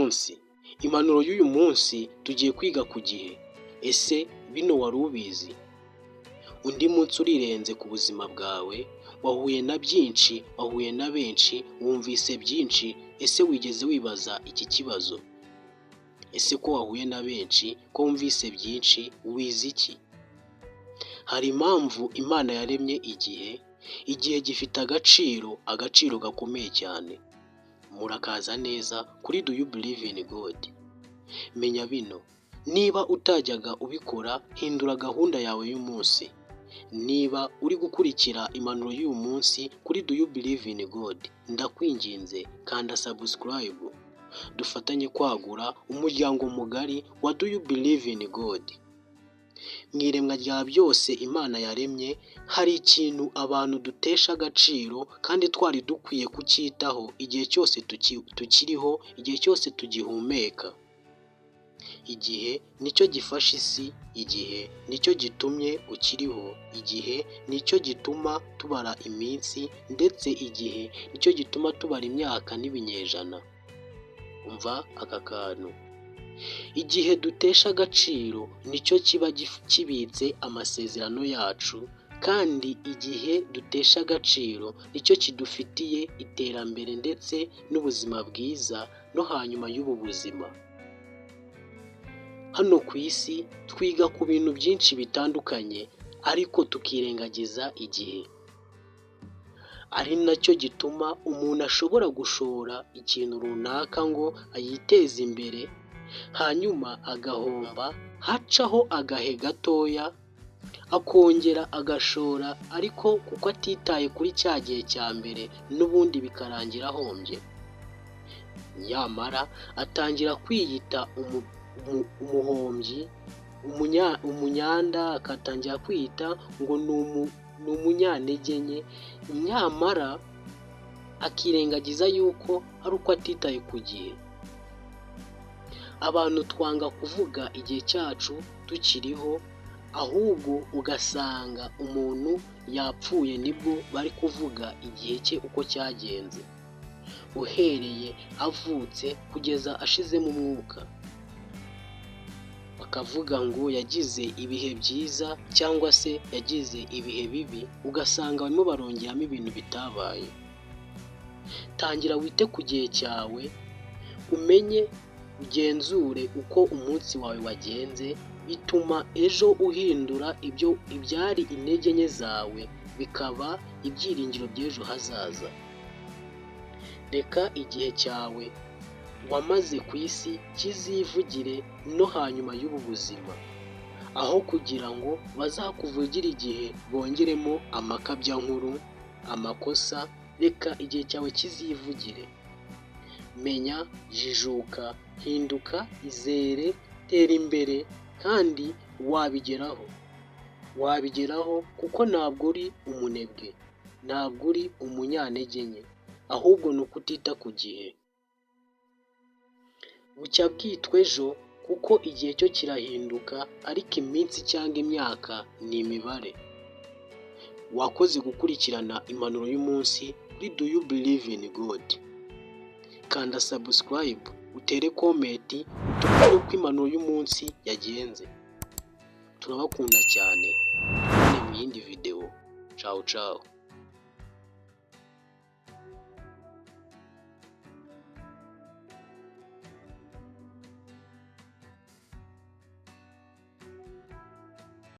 munsi. Impanuro y'uyu munsi tugiye kwiga ku gihe. Ese bino wari ubizi? Undi munsi urirenze ku buzima bwawe, wahuye na byinshi, wahuye na benshi, wumvise byinshi. Ese wigeze wibaza iki kibazo? Ese ko wahuye na benshi, ko wumvise byinshi, wize iki? Hari impamvu Imana yaremye igihe. Igihe gifite agaciro gakomeye cyane. Murakaza neza kuri Do You Believe in God? Menya bino, niba utajyaga ubikora, hindura gahunda yawe y'umunsi. Niba uri gukurikira impanuro y'uyu munsi kuri Do You Believe in God, ndakwinginze kanda subscribe. Dufatanye kwagura umuryango mugari wa Do You Believe in God. Mu iremwa rya byose Imana yaremye, hari ikintu abantu dutesha agaciro kandi twari dukwiye kucyitaho igihe cyose tukiriho, igihe cyose tugihumeka. Igihe nicyo gifasha isi, igihe nicyo gitumye ukiriho, igihe nicyo gituma tubara iminsi, ndetse igihe nicyo gituma tubara imyaka n'ibinyejana. Umva aka kantu. Igihe dutesha agaciro nicyo kiba kibitse amasezerano yacu, kandi igihe dutesha agaciro nicyo kidufitiye iterambere ndetse n'ubuzima bwiza no hanyuma y'ubu buzima. Hano ku isi twiga ku bintu byinshi bitandukanye, ariko tukirengagiza igihe. Ari nacyo gituma umuntu ashobora gushora ikintu runaka ngo ayiteze imbere, hanyuma agahomba, hacaho agahe gatoya, akongera agashora, ariko kuko atitaye kuri cya gihe cya mbere, n'ubundi bikarangira ahombye. Nyamara atangira kwiyita umuhombyi, umunyanda, akatangira kwiyita ngo ni umunyantege nke, nyamara akirengagiza yuko ari uko atitaye ku gihe. Abantu twanga kuvuga igihe cyacu tukiriho, ahubwo ugasanga umuntu yapfuye nibwo bari kuvuga igihe cye uko cyagenze, uhereye avutse kugeza ashizemo umwuka. Bakavuga ngo yagize ibihe byiza cyangwa se yagize ibihe bibi, ugasanga barimo barongeramo ibintu bitabaye. Tangira wite ku gihe cyawe, umenye, ugenzure uko umunsi wawe wagenze, bituma ejo uhindura ibyari intege nke zawe bikaba ibyiringiro by'ejo hazaza. Reka igihe cyawe wamaze ku isi kizivugire no hanyuma y'ubu buzima, aho kugira ngo bazakuvugire igihe bongeremo amakabyankuru, amakosa. Reka igihe cyawe kizivugire. Menya, jijuka, hinduka, izere, tera imbere, kandi wabigeraho kuko ntabwo uri umunebwe, ntabwo uri umunyantege nke, ahubwo ni ukutita ku gihe. Bucya bwitwa ejo, kuko igihe cyo kirahinduka, ariko iminsi cyangwa imyaka ni imibare. Wakoze gukurikirana impanuro y'umunsi kuri Do You Believe in God? Kanda subscribe, utere comment, utubwire uko impanuro y'umunsi yagenze. Turabakunda cyane. Tubone mu yindi video. Ciao ciao.